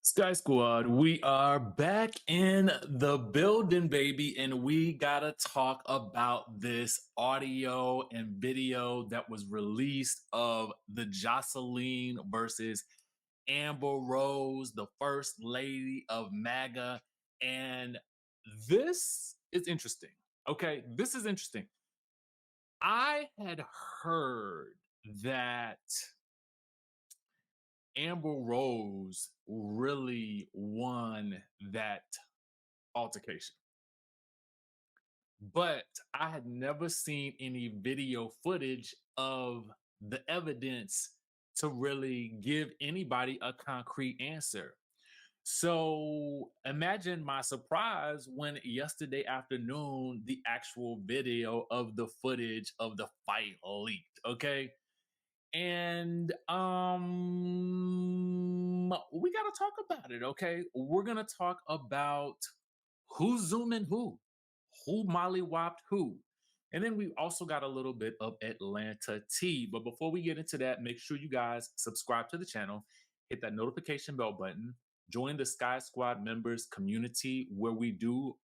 Sky Squad, we are back in the building, baby, and we gotta talk about this audio and video that was released of the Joseline versus Amber Rose, the first lady of MAGA. And this is interesting. Okay, this is interesting. I had heard that Amber Rose really won that altercation. But I had never seen any video footage of the evidence to really give anybody a concrete answer. So imagine my surprise when yesterday afternoon the actual video of the footage of the fight leaked. Okay. And we gotta talk about it, okay? We're gonna talk about who's zooming who mollywopped who. And then we also got a little bit of Atlanta tea. But before we get into that, make sure you guys subscribe to the channel, hit that notification bell button, join the Sky Squad members community where we do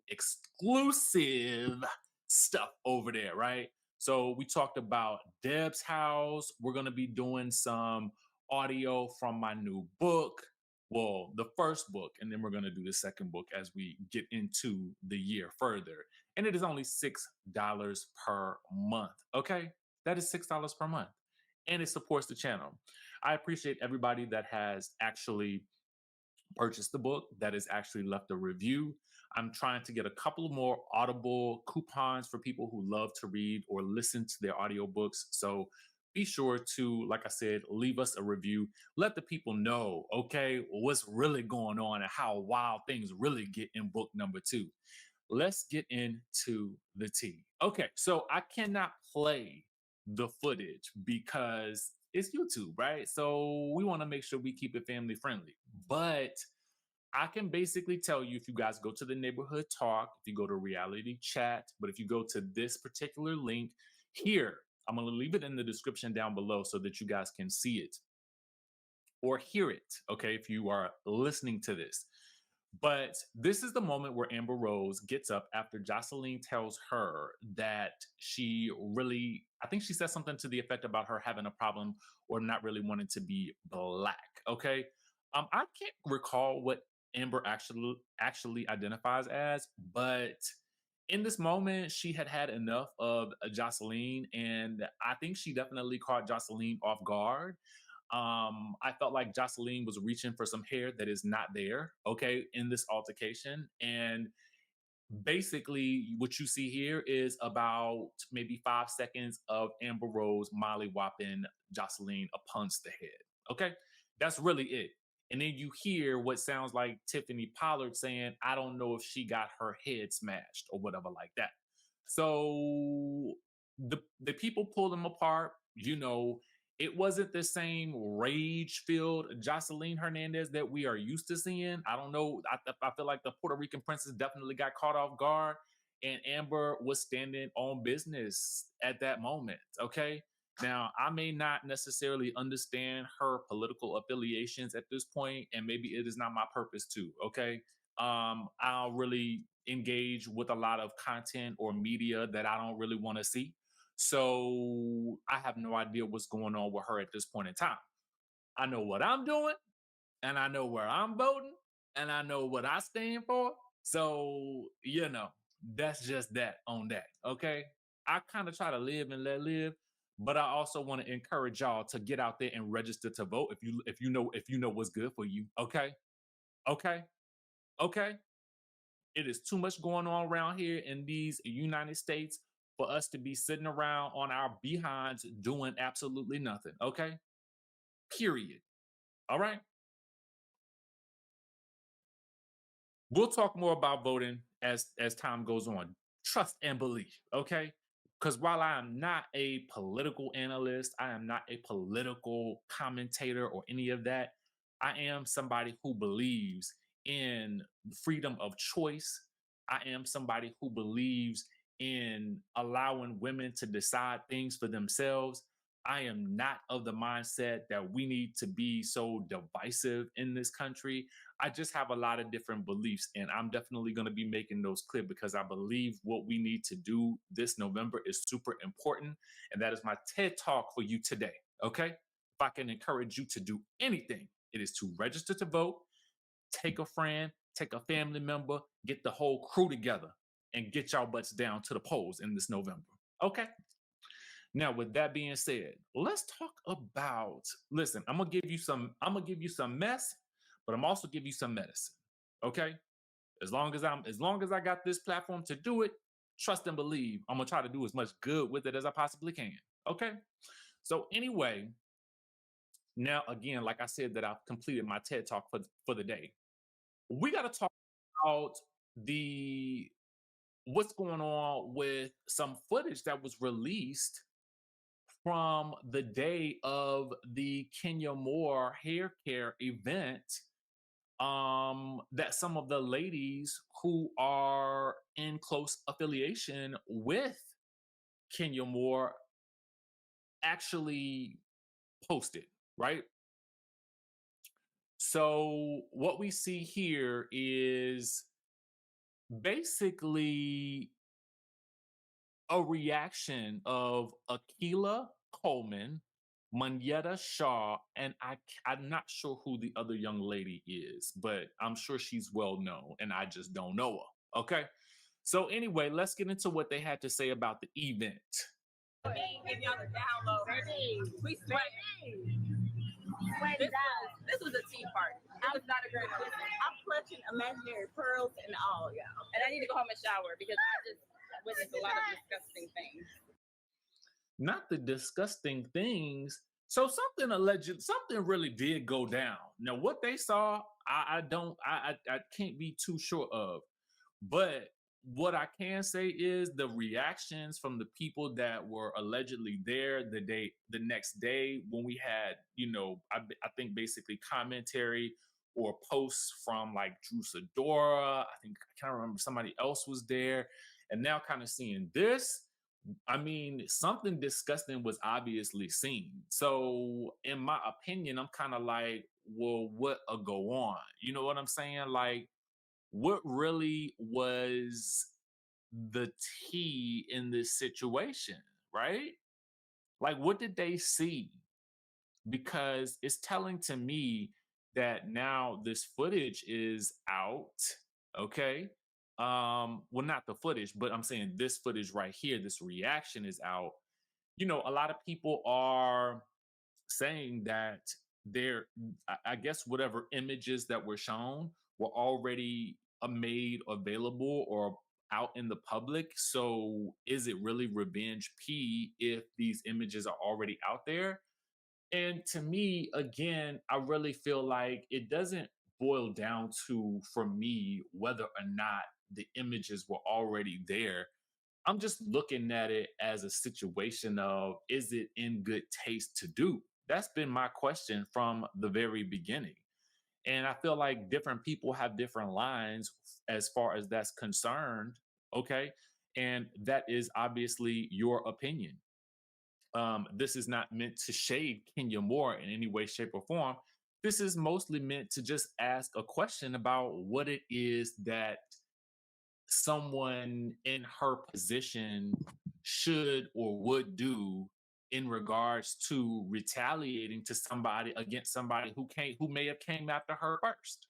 exclusive stuff over there, right? So we talked about Deb's house. We're gonna be doing some audio from my new book, well, the first book, and then we're going to do the second book as we get into the year further. And it is only $6 per month. Okay. That is $6 per month. And it supports the channel. I appreciate everybody that has actually purchased the book, that has actually left a review. I'm trying to get a couple more Audible coupons for people who love to read or listen to their audiobooks. So be sure to, like I said, leave us a review. Let the people know, okay, what's really going on and how wild things really get in book number 2. Let's get into the tea. Okay, so I cannot play the footage because it's YouTube, right? So we want to make sure we keep it family friendly. But I can basically tell you, if you guys go to the neighborhood talk, if you go to reality chat, but if you go to this particular link here, I'm going to leave it in the description down below so that you guys can see it or hear it, okay, if you are listening to this. But this is the moment where Amber Rose gets up after Joseline tells her that she really, I think she said something to the effect about her having a problem or not really wanting to be black. Okay. I can't recall what Amber actually identifies as, but in this moment, she had had enough of Joseline, and I think she definitely caught Joseline off guard. I felt like Joseline was reaching for some hair that is not there, okay, in this altercation. And basically, what you see here is about maybe 5 seconds of Amber Rose Molly whopping Joseline upons the head. Okay, that's really it. And then you hear what sounds like Tiffany Pollard saying, I don't know if she got her head smashed or whatever like that. So the people pull them apart, you know, it wasn't the same rage-filled Jocelyn Hernandez that we are used to seeing. I don't know. I feel like the Puerto Rican princess definitely got caught off guard, and Amber was standing on business at that moment. Okay. Now, I may not necessarily understand her political affiliations at this point, and maybe it is not my purpose to. Okay. I'll really engage with a lot of content or media that I don't really want to see. So I have no idea what's going on with her at this point in time. I know what I'm doing, and I know where I'm voting, and I know what I stand for. So, that's just that on that. Okay. I kind of try to live and let live, but I also want to encourage y'all to get out there and register to vote if you know what's good for you. Okay. Okay. Okay. It is too much going on around here in these United States for us to be sitting around on our behinds doing absolutely nothing. Okay. Period. All right. We'll talk more about voting as time goes on. Trust and believe. Okay. Because while I am not a political analyst, I am not a political commentator or any of that. I am somebody who believes in freedom of choice. I am somebody who believes in allowing women to decide things for themselves. I am not of the mindset that we need to be so divisive in this country. I just have a lot of different beliefs, and I'm definitely going to be making those clear because I believe what we need to do this November is super important. And that is my TED talk for you today. Okay. If I can encourage you to do anything, it is to register to vote, take a friend, take a family member, get the whole crew together, and get y'all butts down to the polls in this November. Okay. Now, with that being said, let's talk about. Listen, I'm gonna give you some mess, but I'm also give you some medicine. Okay. As long as I got this platform to do it, trust and believe, I'm gonna try to do as much good with it as I possibly can. Okay. So anyway, now again, like I said, that I've completed my TED talk for the day. We got to talk about the what's going on with some footage that was released from the day of the Kenya Moore hair care event, that some of the ladies who are in close affiliation with Kenya Moore actually posted, right? So what we see here is basically a reaction of Akila Coleman, Manyetta Shaw, and I'm not sure who the other young lady is, but I'm sure she's well known, and I just don't know her. Okay. So anyway, let's get into what they had to say about the event. Give y'all the download. Ready. We sweating. This was a tea party. It was not a great one. I'm clutching imaginary pearls and all, yeah. And I need to go home and shower because I just witnessed a lot of disgusting things. Not the disgusting things. So something really did go down. Now, what they saw, I can't be too sure of. But what I can say is the reactions from the people that were allegedly there the next day when we had, I think basically commentary or posts from like Drew Sidora. I think I can't remember somebody else was there, and now kind of seeing this. I mean, something disgusting was obviously seen. So, in my opinion, I'm kind of like, well, what a go on? You know what I'm saying? Like, what really was the tea in this situation, right? Like, what did they see? Because it's telling to me that now this footage is out, okay? Well, not the footage, but I'm saying this footage right here, this reaction is out. A lot of people are saying that I guess whatever images that were shown were already made available or out in the public. So is it really revenge P if these images are already out there? And to me, again, I really feel like it doesn't boil down to, for me, whether or not the images were already there. I'm just looking at it as a situation of, is it in good taste to do? That's been my question from the very beginning. And I feel like different people have different lines as far as that's concerned. Okay. And that is obviously your opinion. This is not meant to shade Kenya Moore in any way, shape, or form. This is mostly meant to just ask a question about what it is that someone in her position should or would do in regards to retaliating to somebody against somebody who may have came after her first.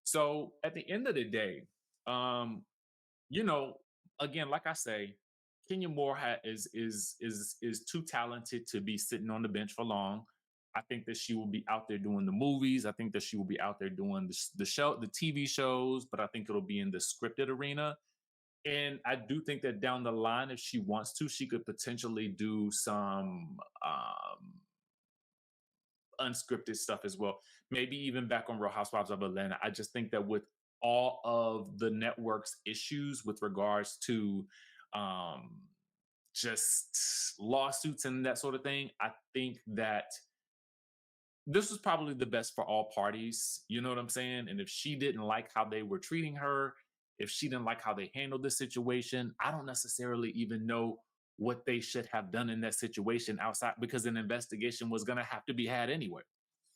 So at the end of the day, um, you know, again, like I say, Kenya Moore is too talented to be sitting on the bench for long. I think that she will be out there doing the movies. I think that she will be out there doing the TV shows, but I think it'll be in the scripted arena. And I do think that down the line, if she wants to, she could potentially do some unscripted stuff as well. Maybe even back on Real Housewives of Atlanta. I just think that with all of the network's issues with regards to um, just lawsuits and that sort of thing, I think that this was probably the best for all parties. You know what I'm saying? And if she didn't like how they were treating her, if she didn't like how they handled the situation, I don't necessarily even know what they should have done in that situation outside, because an investigation was going to have to be had anyway.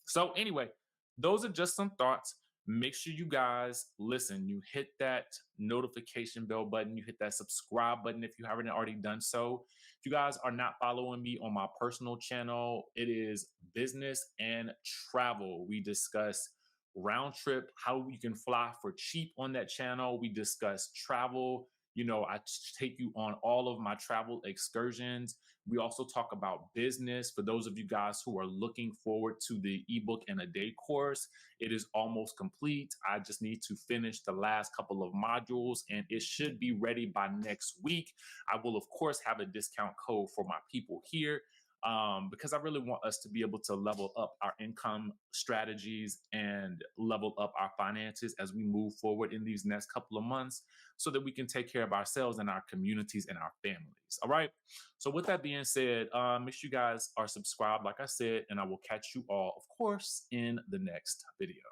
So, anyway, those are just some thoughts. Make sure you guys listen. You hit that notification bell button, you hit that subscribe button if you haven't already done so. If you guys are not following me on my personal channel, it is business and travel. We discuss round trip, how you can fly for cheap on that channel. We discuss travel. You know, I take you on all of my travel excursions. We also talk about business. For those of you guys who are looking forward to the ebook in a day course, it is almost complete. I just need to finish the last couple of modules and it should be ready by next week. I will, of course, have a discount code for my people here, because I really want us to be able to level up our income strategies and level up our finances as we move forward in these next couple of months, so that we can take care of ourselves and our communities and our families. All right. So with that being said, make sure you guys are subscribed, like I said, and I will catch you all, of course, in the next video.